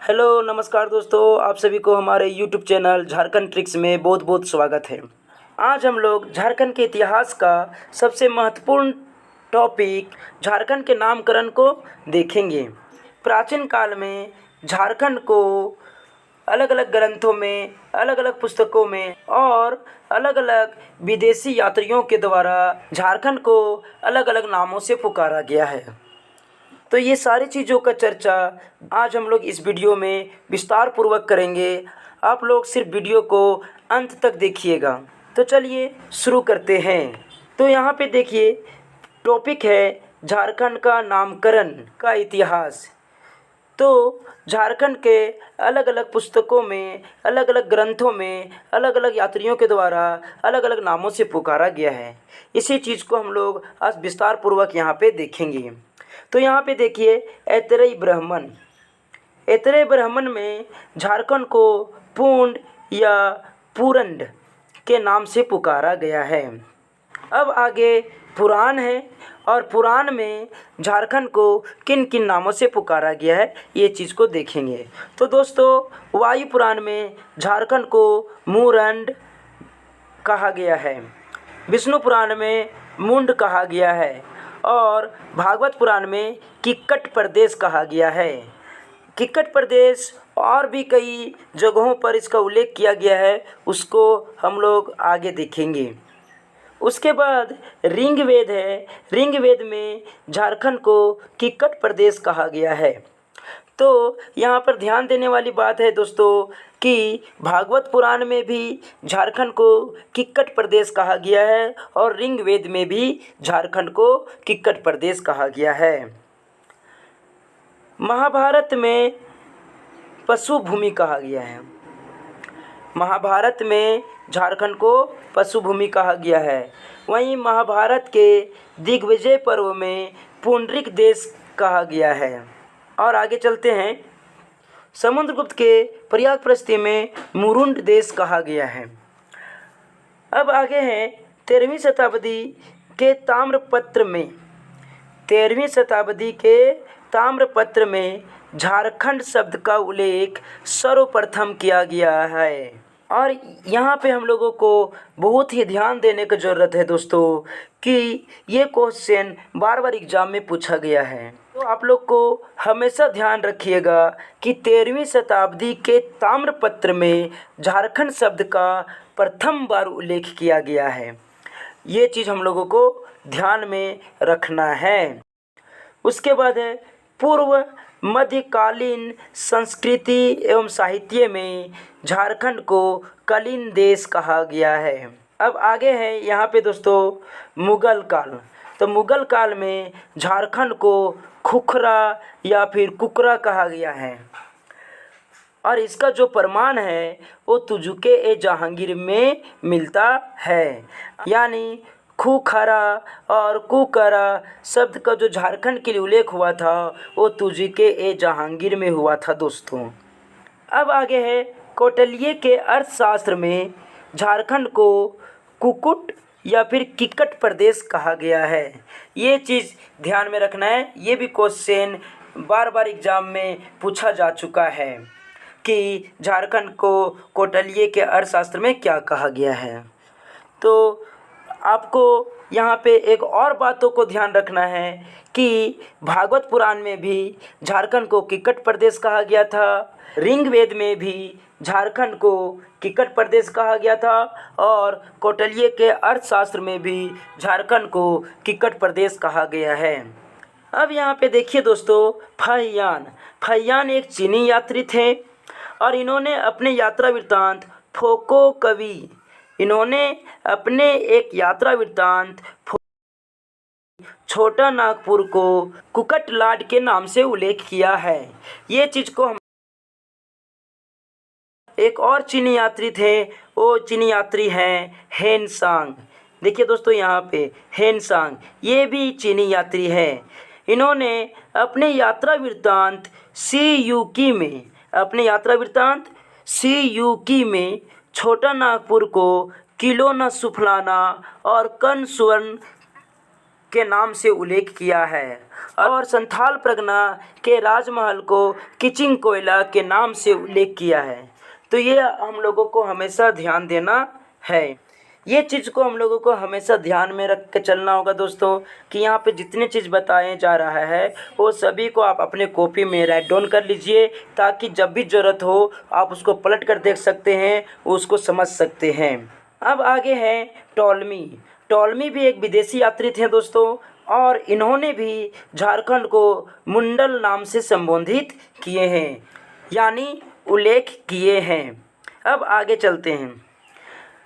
Hello नमस्कार दोस्तों, आप सभी को हमारे यूट्यूब चैनल झारखंड ट्रिक्स में बहुत बहुत स्वागत है। आज हम लोग झारखंड के इतिहास का सबसे महत्वपूर्ण टॉपिक झारखंड के नामकरण को देखेंगे। प्राचीन काल में झारखंड को अलग अलग ग्रंथों में, अलग अलग पुस्तकों में और अलग अलग विदेशी यात्रियों के द्वारा झारखंड को अलग अलग नामों से पुकारा गया है। तो ये सारी चीज़ों का चर्चा आज हम लोग इस वीडियो में विस्तार पूर्वक करेंगे। आप लोग सिर्फ वीडियो को अंत तक देखिएगा। तो चलिए शुरू करते हैं। तो यहाँ पे देखिए, टॉपिक है झारखंड का नामकरण का इतिहास। तो झारखंड के अलग अलग पुस्तकों में, अलग अलग ग्रंथों में, अलग अलग यात्रियों के द्वारा अलग अलग नामों से पुकारा गया है। इसी चीज़ को हम लोग आज विस्तार पूर्वक यहाँ पे देखेंगे। तो यहाँ पे देखिए, ऐतरेय ब्राह्मण। ऐतरेय ब्राह्मण में झारखंड को पुंड या पूरंड के नाम से पुकारा गया है। अब आगे पुराण है और पुराण में झारखंड को किन किन नामों से पुकारा गया है ये चीज़ को देखेंगे। तो दोस्तों, वायु पुराण में झारखंड को मूरंड कहा गया है, विष्णु पुराण में मुंड कहा गया है और भागवत पुराण में किक्कट प्रदेश कहा गया है। किक्कट प्रदेश और भी कई जगहों पर इसका उल्लेख किया गया है, उसको हम लोग आगे देखेंगे। उसके बाद ऋग्वेद है। ऋग्वेद में झारखंड को किक्कट प्रदेश कहा गया है। तो यहाँ पर ध्यान देने वाली बात है दोस्तों कि भागवत पुराण में भी झारखंड को किक्कट प्रदेश कहा गया है और ऋग्वेद में भी झारखंड को किक्कट प्रदेश कहा गया है। महाभारत में पशु भूमि कहा गया है। महाभारत में झारखंड को पशु भूमि कहा गया है। वहीं महाभारत के दिग्विजय पर्व में पुंडरिक देश कहा गया है। और आगे चलते हैं, समुद्रगुप्त के प्रयागप्रस्ती में मुरुंड देश कहा गया है। अब आगे है 13वीं शताब्दी के ताम्रपत्र में। 13वीं शताब्दी के ताम्रपत्र में झारखंड शब्द का उल्लेख सर्वप्रथम किया गया है। और यहाँ पे हम लोगों को बहुत ही ध्यान देने की ज़रूरत है दोस्तों कि ये क्वेश्चन बार बार एग्ज़ाम में पूछा गया है। तो आप लोग को हमेशा ध्यान रखिएगा कि 13वीं शताब्दी के ताम्रपत्र में झारखंड शब्द का प्रथम बार उल्लेख किया गया है। ये चीज़ हम लोगों को ध्यान में रखना है। उसके बाद है पूर्व मध्यकालीन संस्कृति एवं साहित्य में झारखंड को कलिंग देश कहा गया है। अब आगे है यहाँ पे दोस्तों मुग़ल काल। तो मुग़ल काल में झारखंड को खुखरा या फिर कुकरा कहा गया है और इसका जो प्रमाण है वो तुजुके ए जहांगीर में मिलता है। यानी खुखरा और कुकरा शब्द का जो झारखंड के लिए उल्लेख हुआ था वो तुजुके ए जहांगीर में हुआ था दोस्तों। अब आगे है कौटिल्य के अर्थशास्त्र में झारखंड को कुकुट या फिर किक्कट प्रदेश कहा गया है। ये चीज़ ध्यान में रखना है। ये भी क्वेश्चन बार बार एग्ज़ाम में पूछा जा चुका है कि झारखंड को कौटिल्य के अर्थशास्त्र में क्या कहा गया है। तो आपको यहाँ पे एक और बातों को ध्यान रखना है कि भागवत पुराण में भी झारखंड को किक्कट प्रदेश कहा गया था। ऋग्वेद में भी झारखंड को किक्कट प्रदेश कहा गया था और कौटिल्य के अर्थशास्त्र में भी झारखंड को किक्कट प्रदेश कहा गया है। अब यहाँ पे देखिए दोस्तों, फाहियान। फाहियान एक चीनी यात्री थे और इन्होंने अपने यात्रा वृत्तांत फोको कवि छोटा नागपुर को कुकटलाड के नाम से उल्लेख किया है। ये चीज़ को हम एक और चीनी यात्री थे, वो चीनी यात्री हैं हेनसांग। देखिए दोस्तों, यहाँ पे हेनसांग ये भी चीनी यात्री हैं। इन्होंने अपने यात्रा वृत्तांत सी में छोटा नागपुर को किलो न सुफलाना और कन सुवर्ण के नाम से उल्लेख किया है और संथाल परगना के राजमहल को किचिंग कोयला के नाम से उल्लेख किया है। तो ये हम लोगों को हमेशा ध्यान देना है। ये चीज़ को हम लोगों को हमेशा ध्यान में रख के चलना होगा दोस्तों कि यहाँ पे जितने चीज़ बताए जा रहा है वो सभी को आप अपने कॉपी में राइट डाउन कर लीजिए, ताकि जब भी ज़रूरत हो आप उसको पलट कर देख सकते हैं, उसको समझ सकते हैं। अब आगे है टॉलमी। टॉलमी भी एक विदेशी यात्री थे दोस्तों, और इन्होंने भी झारखंड को मुंडल नाम से संबोधित किए हैं, यानी उल्लेख किए हैं। अब आगे चलते हैं।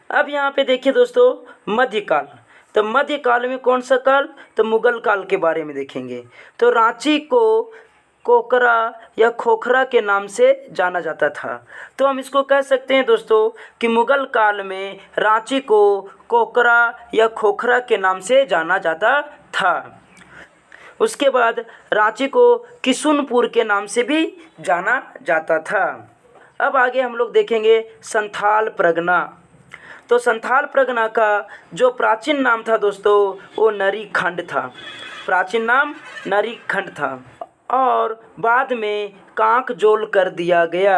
अब यहाँ पे देखिए दोस्तों मध्यकाल। तो मध्यकाल में कौन सा काल? तो मुगल काल के बारे में देखेंगे। तो रांची को कोकरा या खोखरा के नाम से जाना जाता था। तो हम इसको कह सकते हैं दोस्तों कि मुगल काल में रांची को कोकरा या खोखरा के नाम से जाना जाता था। उसके बाद रांची को किशुनपुर के नाम से भी जाना जाता था। अब आगे हम लोग देखेंगे संथाल परगना। तो संथाल परगना का जो प्राचीन नाम था दोस्तों वो नरीखंड था। प्राचीन नाम नरीखंड था और बाद में कांकजोल कर दिया गया।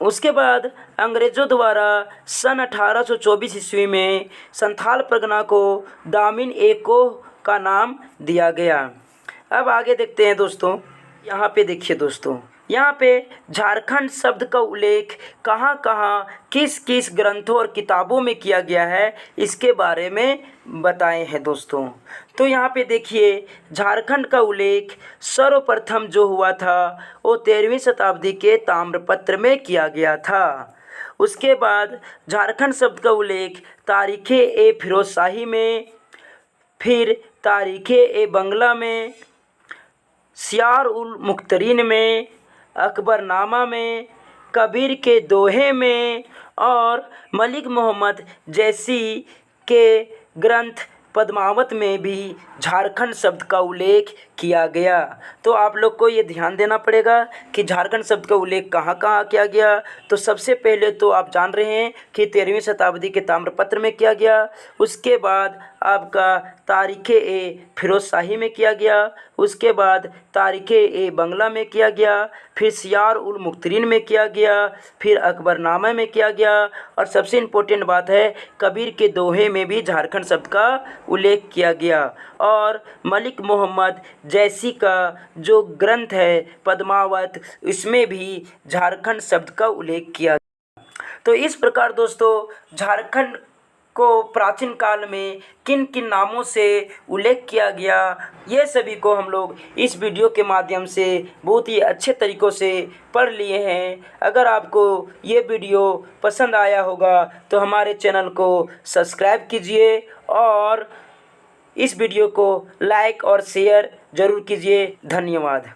उसके बाद अंग्रेज़ों द्वारा सन 1824 ईस्वी में संथाल परगना को दामिन एको का नाम दिया गया। अब आगे देखते हैं दोस्तों। यहाँ पे देखिए दोस्तों, यहाँ पे झारखंड शब्द का उल्लेख कहाँ कहाँ किस किस ग्रंथों और किताबों में किया गया है इसके बारे में बताए हैं दोस्तों। तो यहाँ पे देखिए झारखंड का उल्लेख सर्वप्रथम जो हुआ था वो 13वीं शताब्दी के ताम्रपत्र में किया गया था। उसके बाद झारखंड शब्द का उल्लेख तारीख़ ए फिरोज शाही में, फिर तारीख़ ए बंगला में, सियार उल मुख्तरीन में, अकबरनामा में, कबीर के दोहे में और मलिक मोहम्मद जैसी के ग्रंथ पद्मावत में भी झारखंड शब्द का उल्लेख किया गया। तो आप लोग को ये ध्यान देना पड़ेगा कि झारखंड शब्द का उल्लेख कहाँ कहाँ किया गया। तो सबसे पहले तो आप जान रहे हैं कि 13वीं शताब्दी के ताम्रपत्र में किया गया। उसके बाद आपका तारीख़ ए फिरोज शाही में किया गया। उसके बाद तारीख़ ए बंगला में किया गया, फिर सियार उल मुख्तरीन में किया गया, फिर अकबरनामा में किया गया और सबसे इम्पोर्टेंट बात है कबीर के दोहे में भी झारखंड शब्द का उल्लेख किया गया। और मलिक मोहम्मद जैसी का जो ग्रंथ है पद्मावत, इसमें भी झारखंड शब्द का उल्लेख किया गया। तो इस प्रकार दोस्तों झारखंड को प्राचीन काल में किन किन नामों से उल्लेख किया गया, ये सभी को हम लोग इस वीडियो के माध्यम से बहुत ही अच्छे तरीक़ों से पढ़ लिए हैं। अगर आपको ये वीडियो पसंद आया होगा तो हमारे चैनल को सब्सक्राइब कीजिए और इस वीडियो को लाइक और शेयर ज़रूर कीजिए। धन्यवाद।